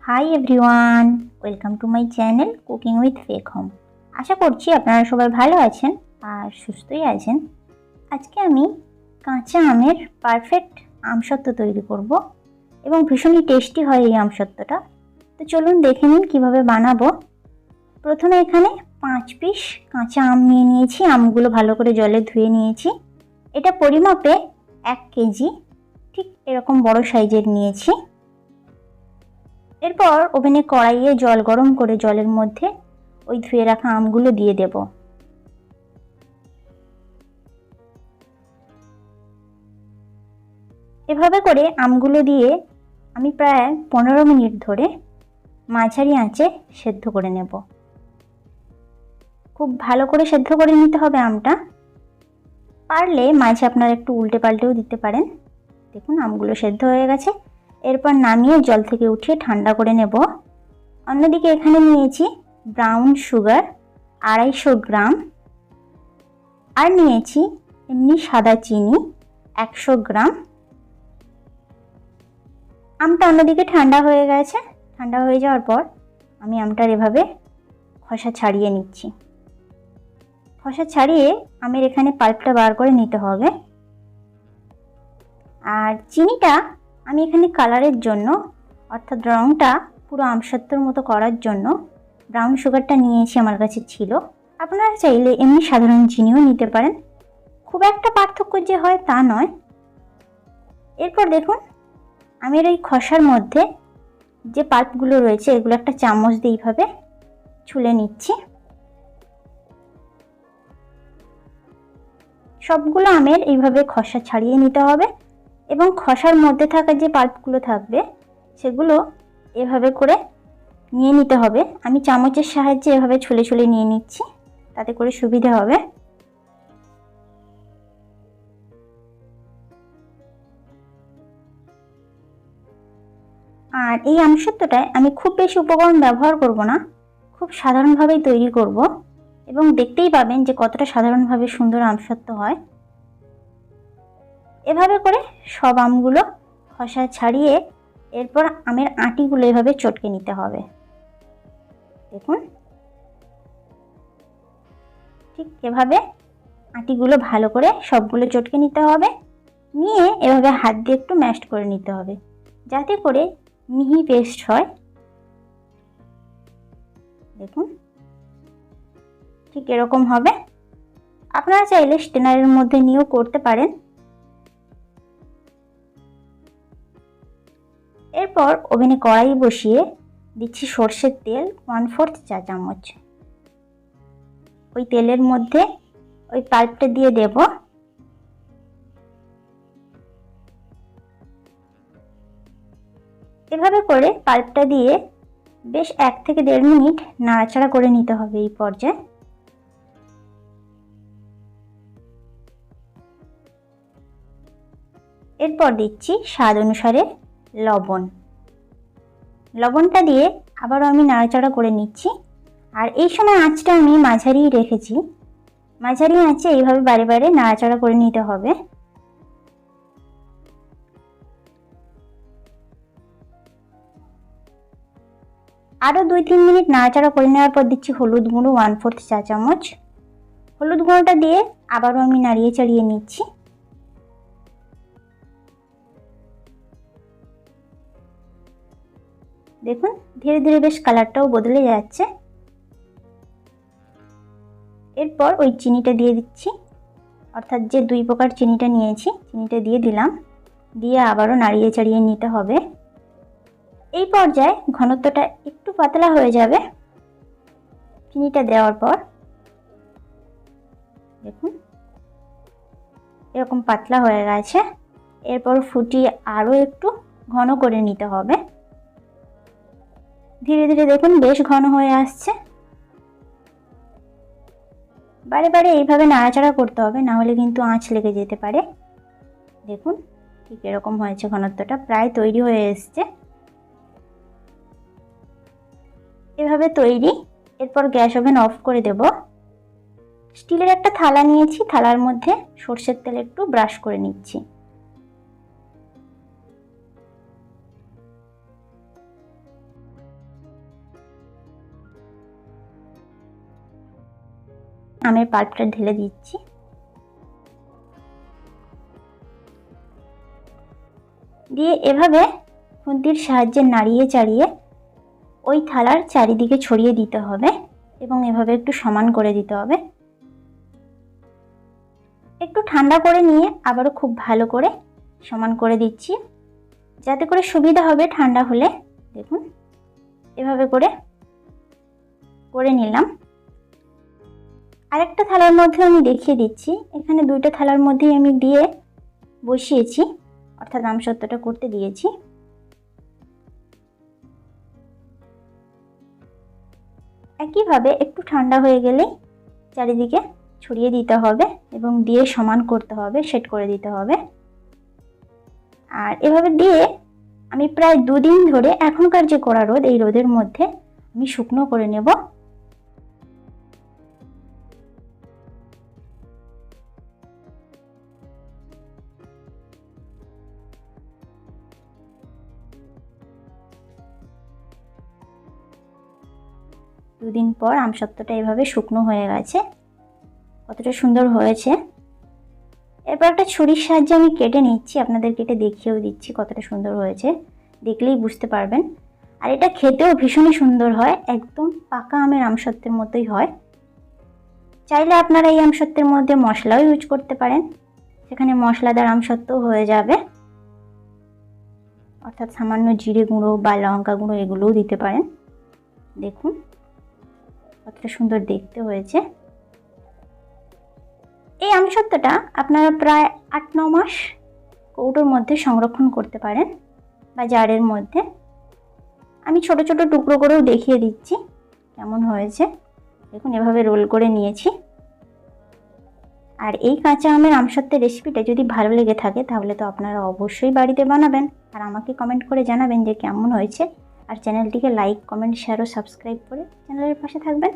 Hi everyone, welcome to my channel cooking with পেখম। আশা করছি আপনারা সবাই ভালো আছেন আর সুস্থই আছেন। আজকে আমি কাঁচা আমের পারফেক্ট আমসত্ত্ব তৈরি করব এবং ভীষণই টেস্টি হয় এই আমসত্ত্বটা। তো চলুন দেখে নিন কীভাবে বানাবো। প্রথমে এখানে 5 পিস কাঁচা আম নিয়ে নিয়েছি। আমগুলো ভালো করে জলে ধুয়ে নিয়েছি। এটা পরিমাপে 1 কেজি, ঠিক এরকম বড় সাইজের নিয়েছি। এরপর ওভেনে কড়াইয়ে জল গরম করে জলের মধ্যে ওই ধুয়ে রাখা আমগুলো দিয়ে দেব। এভাবে করে আমগুলো দিয়ে আমি প্রায় 15 মিনিট ধরে মাঝারি আঁচে সেদ্ধ করে নেব। খুব ভালো করে সেদ্ধ করে নিতে হবে আমটা। পারলে মাঝে আপনারা একটু উল্টে পাল্টেও দিতে পারেন। দেখুন আমগুলো সেদ্ধ হয়ে গেছে। এরপর নামিয়ে জল থেকে উঠিয়ে ঠান্ডা করে নেব। অন্যদিকে এখানে নিয়েছি ব্রাউন সুগার 250 গ্রাম, আর নিয়েছি এমনি সাদা চিনি 100 গ্রাম। আমটা অন্যদিকে ঠান্ডা হয়ে গেছে। ঠান্ডা হয়ে যাওয়ার পর আমি আমটার এভাবে খোসা ছাড়িয়ে নিচ্ছি। খোসা ছাড়িয়ে আমের এখানে পাল্পটা বার করে নিতে হবে। আর চিনিটা আমি এখানে কালারের জন্য, অর্থাৎ রঙটা পুরো আমসত্ত্বর মতো করার জন্য ব্রাউন সুগারটা নিয়েছি, আমার কাছে ছিল। আপনারা চাইলে এমনি সাধারণ চিনিও নিতে পারেন, খুব একটা পার্থক্য যে হয় তা নয়। এরপর দেখুন আমের এই খোসার মধ্যে যে পাল্পগুলো রয়েছে এগুলো একটা চামচ দিয়ে এইভাবে ছুলে নিচ্ছি। সবগুলো আমের এইভাবে খোসা ছাড়িয়ে নিতে হবে এবং খোসার মধ্যে থাকা যে পাল্পগুলো থাকবে সেগুলো এভাবে করে নিয়ে নিতে হবে। আমি চামচের সাহায্যে এভাবে ছুলে ছুলে নিয়ে নিচ্ছি, তাতে করে সুবিধা হবে। আর এই আমসত্ত্বটায় আমি খুব বেশি উপকরণ ব্যবহার করব না, খুব সাধারণভাবেই তৈরি করব এবং দেখতেই পাবেন যে কতটা সাধারণভাবে সুন্দর আমসত্ত্ব হয়। এভাবে করে সব আমগুলো খোসা ছাড়িয়ে এরপর আমের আটিগুলো এভাবে চটকে নিতে হবে। দেখুন ঠিক এভাবে আটিগুলো ভালো করে সবগুলো চটকে নিতে হবে। নিয়ে এভাবে হাত দিয়ে একটু ম্যাশড করে নিতে হবে যাতে করে মিহি পেস্ট হয়। দেখুন ঠিক এরকম হবে। আপনারা চাইলে স্টেনারের মধ্যে নিয়েও করতে পারেন। এরপর ওভেনে কড়াই বসিয়ে দিচ্ছি সর্ষের তেল 1/4 চা চামচ। ওই তেলের মধ্যে ওই পাল্পটা দিয়ে দেব। এভাবে করে পাল্পটা দিয়ে বেশ 1 থেকে 1.5 মিনিট নাড়াচাড়া করে নিতে হবে। এই পর্যায়ে এরপর দিচ্ছি স্বাদ অনুসারে লবণ। লবণটা দিয়ে আবারও আমি নাড়াচাড়া করে নিচ্ছি। আর এই সময় আঁচটা আমি মাঝারি রেখেছি। মাঝারি আঁচে এইভাবে বারে বারে নাড়াচাড়া করে নিতে হবে। আরও 2-3 মিনিট নাড়াচাড়া করে নেওয়ার পর দিচ্ছি হলুদ গুঁড়ো 1/4 চা চামচ। হলুদ গুঁড়োটা দিয়ে আবারও আমি নাড়িয়ে চাড়িয়ে নিচ্ছি। দেখুন ধীরে ধীরে বেশ কালারটাও বদলে যাচ্ছে। এরপর ওই চিনিটা দিয়ে দিচ্ছি, অর্থাৎ যে 2 প্রকার চিনিটা নিয়েছি চিনিটা দিয়ে দিলাম। দিয়ে আবারও নাড়িয়ে চাড়িয়ে নিতে হবে। এই পর্যায়ে ঘনত্বটা একটু পাতলা হয়ে যাবে চিনিটা দেওয়ার পর। দেখুন এরকম পাতলা হয়ে গেছে। এরপর ফুটিয়ে আরও একটু ঘন করে নিতে হবে। ধীরে ধীরে দেখুন বেশ ঘন হয়ে আসছে। বারে বারে এইভাবে নাড়াচাড়া করতে হবে, না হলে কিন্তু আঁচ লেগে যেতে পারে। দেখুন ঠিক এরকম হয়েছে, ঘনত্বটা প্রায় তৈরি হয়ে এসছে। এভাবে তৈরি। এরপর গ্যাস ওভেন অফ করে দেব। স্টিলের একটা থালা নিয়েছি, থালার মধ্যে সর্ষের তেল একটু ব্রাশ করে নিচ্ছি। আমের পাল্পটা ঢেলে দিচ্ছি। দিয়ে এভাবে খুন্তির সাহায্যে নাড়িয়ে চাড়িয়ে ওই থালার চারিদিকে ছড়িয়ে দিতে হবে এবং এভাবে একটু সমান করে দিতে হবে। একটু ঠান্ডা করে নিয়ে আবারও খুব ভালো করে সমান করে দিচ্ছি, যাতে করে সুবিধা হবে ঠান্ডা হলে। দেখুন এভাবে করে করে নিলাম। আরেকটা থালার মধ্যে আমি দেখিয়ে দিচ্ছি। এখানে দুইটা থালার মধ্যেই আমি দিয়ে বসিয়েছি, অর্থাৎ আমসত্ত্বটা করতে দিয়েছি। একইভাবে একটু ঠান্ডা হয়ে গেলেই চারিদিকে ছড়িয়ে দিতে হবে এবং দিয়ে সমান করতে হবে, সেট করে দিতে হবে। আর এভাবে দিয়ে আমি প্রায় 2 দিন ধরে, এখনকার যে কড়া রোদ, এই রোদের মধ্যে আমি শুকনো করে নেব। দুদিন পর আমসত্ত্বটা এভাবে শুকনো হয়ে গেছে, কতটা সুন্দর হয়েছে। এরপর একটা ছুরির সাহায্যে আমি কেটে নিচ্ছি, আপনাদের কেটে দেখিয়েও দিচ্ছি কতটা সুন্দর হয়েছে, দেখলেই বুঝতে পারবেন। আর এটা খেতেও ভীষণই সুন্দর হয়, একদম পাকা আমের আমসত্ত্বের মতোই হয়। চাইলে আপনারা এই আমসত্ত্বের মধ্যে মশলাও ইউজ করতে পারেন, সেখানে মশলাদার আমসত্ত্ব হয়ে যাবে, অর্থাৎ সামান্য জিরে গুঁড়ো বা লঙ্কা গুঁড়ো এগুলোও দিতে পারেন। দেখুন কতটা সুন্দর দেখতে হয়েছে। এই আমসত্ত্বটা আপনারা প্রায় 8-9 মাস কৌটোর মধ্যে সংরক্ষণ করতে পারেন বা জারের মধ্যে। আমি ছোট ছোট টুকরো করেও দেখিয়ে দিচ্ছি কেমন হয়েছে। দেখুন এভাবে রোল করে নিয়েছি। আর এই কাঁচা আমের আমসত্ত্বের রেসিপিটা যদি ভালো লেগে থাকে তাহলে তো আপনারা অবশ্যই বাড়িতে বানাবেন আর আমাকে কমেন্ট করে জানাবেন যে কেমন হয়েছে। আর চ্যানেলটিকে লাইক, কমেন্ট, শেয়ার ও সাবস্ক্রাইব করে চ্যানেলের পাশে থাকবেন।